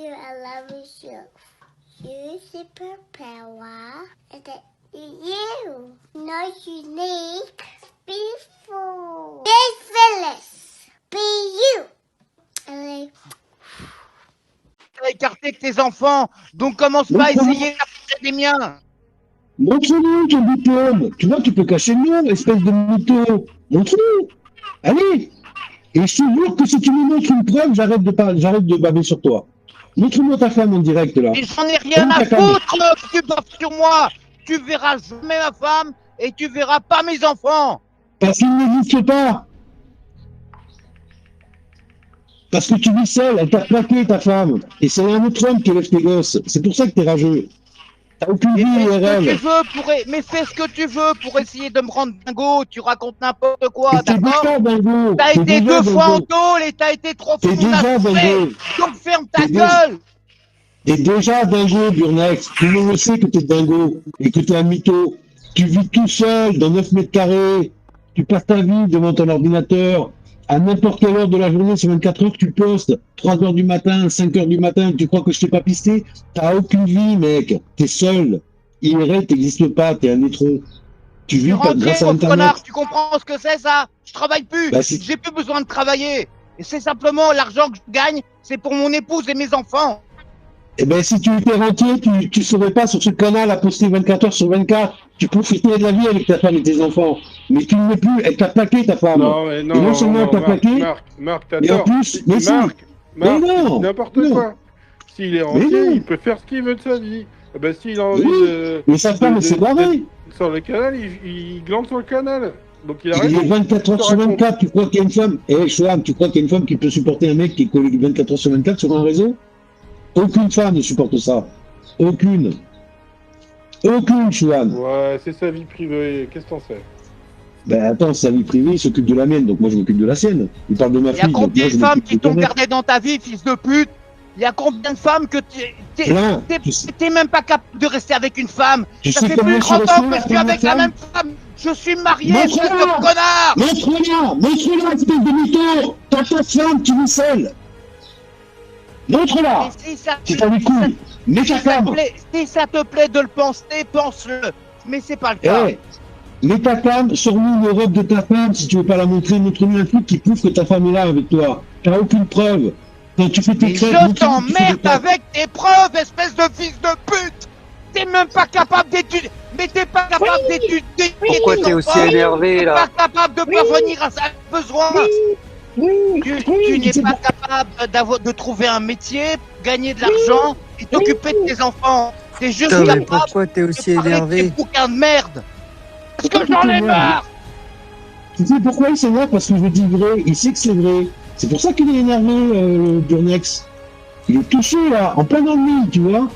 I love you. You superpower that you not unique, beautiful, fearless, be you. Allez. T'as écarté que tes enfants, donc commence pas à essayer d'approcher des miens. Montre-nous ton diplôme. Tu vois, tu peux cacher le nom, espèce de mytho. Montre-nous. Allez. Et je te jure que si tu me montres une preuve, j'arrête de baver sur toi. Montre-moi ta femme en direct là. Et j'en ai rien à foutre que tu baves sur moi. Tu verras jamais ma femme et tu verras pas mes enfants. Parce qu'il n'existe pas. Parce que tu vis seul, elle t'a plaqué ta femme. Et c'est un autre homme qui élève tes gosses. C'est pour ça que t'es rageux. T'as aucune vie, IRL. Mais fais ce que tu veux pour essayer de me rendre dingo. Tu racontes n'importe quoi, d'accord? T'as été 2 fois en tôle et t'as été 3 fois en. Donc ferme ta gueule. T'es déjà dingo, Burnex. Tout le monde le sait que t'es dingo et que t'es un mytho. Tu vis tout seul dans 9 mètres carrés. Tu passes ta vie devant ton ordinateur. À n'importe quelle heure de la journée, sur 24 heures, tu postes. 3 heures du matin, 5 heures du matin, tu crois que je t'ai pas pisté? T'as aucune vie, mec. T'es seul. IRL, t'existes pas, t'es un étron. Tu vis pas grâce à Internet. Connard, tu comprends ce que c'est ça? Je travaille plus. Bah, j'ai plus besoin de travailler. Et c'est simplement l'argent que je gagne, c'est pour mon épouse et mes enfants. Eh ben, si tu étais rentier, tu serais pas sur ce canal à poster 24 heures sur 24. Tu profitais de la vie avec ta femme et tes enfants. Mais tu ne l'es plus, elle t'a plaqué ta femme. Non, mais non, et non seulement elle t'a plaqué, Marc, t'as mais en plus, mais Marc, n'importe quoi. S'il est rentier, il peut faire ce qu'il veut de sa vie. Eh ben, s'il a envie mais sa femme, elle s'est barrée. Sur le canal, il glande sur le canal. Donc il est 24 heures sur 24, tu crois qu'il y a une femme? Chouam, tu crois qu'il y a une femme qui peut supporter un mec qui est collé 24 heures sur 24 sur un réseau? Aucune femme ne supporte ça. Aucune. Aucune, Chouam. Ouais, c'est sa vie privée. Qu'est-ce que t'en sais? Ben attends, sa vie privée, il s'occupe de la mienne, donc moi je m'occupe de la sienne. Il parle de ma fille. Il y a combien de femmes qui t'ont gardé dans ta vie, fils de pute? Il y a combien de femmes que t'es même pas capable de rester avec une femme? Ça fait plus de 30 ans que je suis avec la même femme. Je suis marié, espèce de connard! Montre-la, espèce de mytho! T'as pas de femme, tu vis seul! Montre-la! Si t'as des couilles, mets ta femme! Si ça te plaît de le penser, pense-le! Mais c'est pas le cas! Mets ta femme, sors-nous une robe de ta femme, si tu veux pas la montrer, montre-nous un truc qui prouve que ta femme est là avec toi. T'as aucune preuve. Quand tu fais tes crêpes, je t'emmerde avec tes preuves, espèce de fils de pute! T'es même pas capable d'étudier! Mais t'es pas capable d'étudier! Pourquoi t'es aussi énervé là? T'es pas capable de parvenir à sa besoin! Tu n'es pas capable de trouver un métier, gagner de l'argent et t'occuper de tes enfants. T'es juste capable pourquoi t'es aussi énervé? Des bouquins de merde. Parce que j'en ai marre. Tu sais pourquoi il s'énerve? Parce que je dis vrai, il sait que c'est vrai. C'est pour ça qu'il est énervé, le Burnex. Il est touché là, en plein dans le mille, tu vois.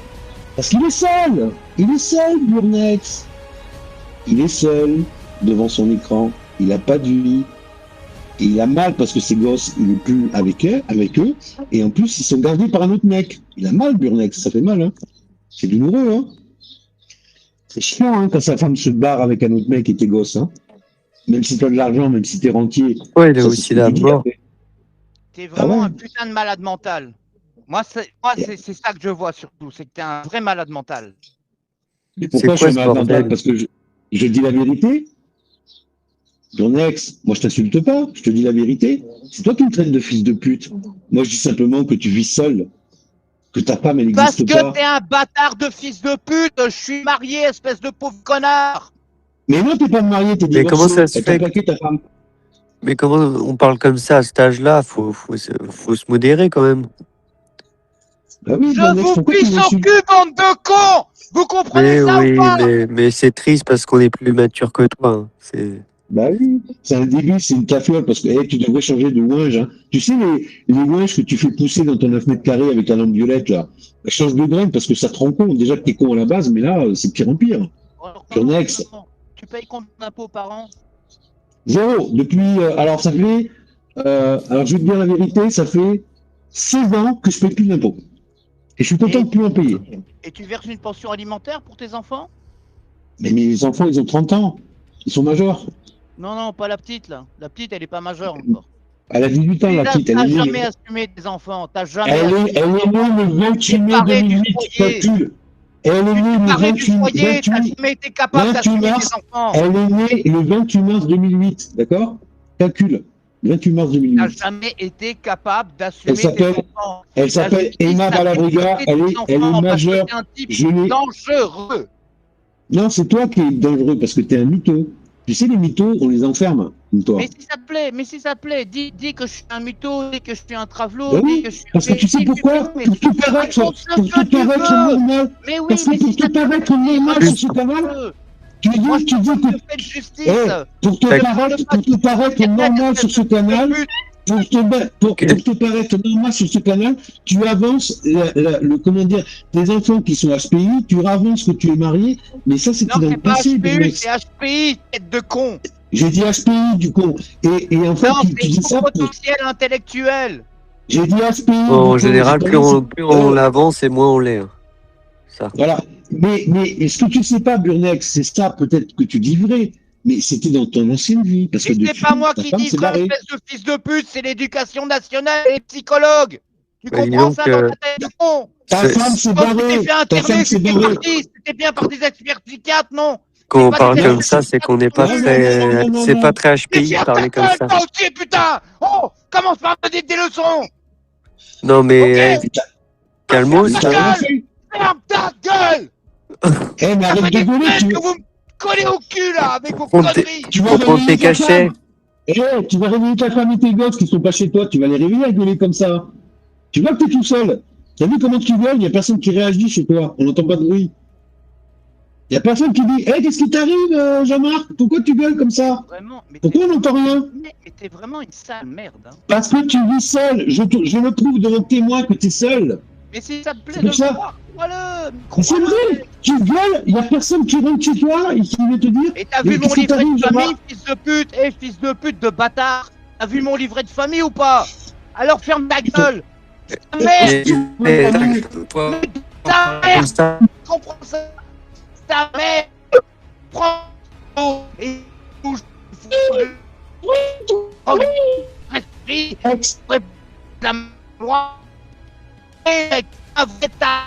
Parce qu'il est seul. Il est seul, Burnex. Il est seul devant son écran. Il n'a pas de vie. Et il a mal parce que ses gosses, il n'est plus avec eux, et en plus, ils sont gardés par un autre mec. Il a mal, Burnex, ça fait mal, hein. C'est douloureux, hein. C'est chiant, hein, quand sa femme se barre avec un autre mec et tes gosses, hein. Même si t'as de l'argent, même si t'es rentier. Ouais, il a aussi la mort. T'es vraiment un putain de malade mental. Moi, c'est ça que je vois surtout, c'est que t'es un vrai malade mental. Et pourquoi je suis malade mental? Parce que je dis la vérité. Ton ex, moi je t'insulte pas, je te dis la vérité. C'est toi qui me traites de fils de pute. Moi je dis simplement que tu vis seul, que ta femme elle n'existe pas. Parce que t'es un bâtard de fils de pute, je suis marié, espèce de pauvre connard. Mais non, t'es pas marié, t'es divorcé. Mais comment ça se fait plaqué, ta femme. Mais comment on parle comme ça à cet âge-là? Faut se modérer quand même. Bah oui, je vous pisse au cul, bande de cons! Vous comprenez ça ou pas? Mais c'est triste parce qu'on est plus mature que toi. Hein. Bah oui, c'est un début, c'est une cafiole, parce que tu devrais changer de ouinge. Hein. Tu sais, les ouinges que tu fais pousser dans ton 9 mètres carrés avec la lampe violette, là, change de graine parce que ça te rend con. Déjà que t'es con à la base, mais là, c'est pire en pire. Burnex. Tu payes combien d'impôts par an? 0. Depuis, alors ça fait, alors je vais te dire la vérité, ça fait 16 ans que je paye plus d'impôts. Et je suis content de plus en payer. Et tu verses une pension alimentaire pour tes enfants? Mais mes enfants, ils ont 30 ans. Ils sont majeurs. Non, pas la petite, là. La petite, elle est pas majeure encore. Elle a 18 ans, la petite. T'as jamais assumé tes enfants. T'as jamais elle est née le 28 mai 2008, tu calcules. Elle est née le 28 t'as jamais été capable d'assumer tes enfants. Elle est née le 28 mars 2008, d'accord? Calcule. 28 mars 2008. T'as jamais été capable d'assumer tes enfants. Elle s'appelle Emma Balabriga, elle est majeure. C'est un type dangereux. Non, c'est toi qui es dangereux parce que t'es un mytho. Tu sais, les mythos, on les enferme, toi. Mais si ça te plaît, dis que je suis un mytho, dis que je suis un travelo, ben oui, dis que je suis... Parce que tu sais pourquoi? Pour te paraître normal. Mais oui, parce que pour te paraître normal sur ce canal, tu dis que... pour te paraître normal sur ce canal, pour te paraître normal sur ce canal, tu avances, comment dire, tes enfants qui sont HPI, tu avances que tu es marié, mais ça c'est dans le passé. C'est HPI, tête de con. J'ai dit HPI du con. Et en fait, tu dis ça pour... potentiel intellectuel. J'ai dit HPI. En général, plus on l'avance et moins on l'est. Hein. Ça. Voilà. Mais ce que tu sais pas, Burnex, c'est ça peut-être que tu dis vrai. Mais c'était dans ton ancienne vie. Parce que c'est pas moi qui dis ça, espèce de fils de pute, c'est l'éducation nationale et les psychologues. Tu comprends ça dans ta tête de con? Ta femme s'est barrée. C'était bien par des experts psychiatres, non? Quand on parle comme ça, c'est qu'on n'est pas très... C'est pas très HPI de parler comme ça. Aussi, putain! Oh! Commence par me donner des leçons! Non mais... Calmos, ferme ta gueule! Eh, mais arrête de gueuler, vous me collez au cul, là, avec vos conneries! Tu vas prendre tes cachets. Eh, tu vas réveiller ta femme et tes gosses qui sont pas chez toi, tu vas les réveiller à gueuler comme ça. Tu vois que t'es tout seul. T'as vu comment tu gueules? Il y a personne qui réagit chez toi, on n'entend pas de bruit. Il y a personne qui dit hey, qu'est-ce qui t'arrive, Jean-Marc? Pourquoi tu gueules comme ça? Pourquoi on n'entend rien? Mais t'es vraiment une sale merde. Hein. Parce que tu vis seul. Je le prouve devant témoin que t'es seul. Mais si ça te plaît de voir, crois-le. C'est vrai. Tu gueules, il n'y a personne qui rentre chez toi et qui veut te dire. Et t'as vu mon livret de famille, fils de pute? Eh, fils de pute de bâtard. T'as vu mon livret de famille ou pas? Alors ferme ta gueule. Merde. Ta mère. Comprends ça? Ta mère, prends l'eau et bouge. Respire, la moi. Et avec ta.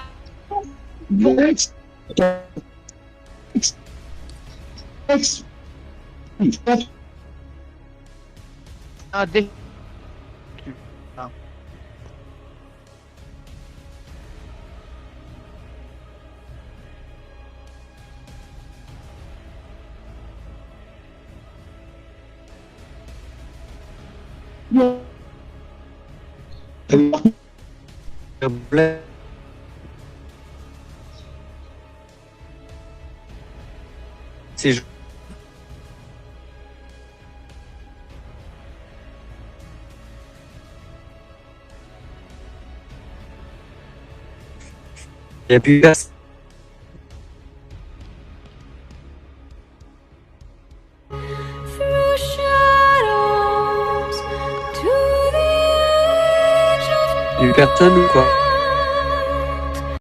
C'est il n'y a plus personne. Il y a eu personne ou quoi?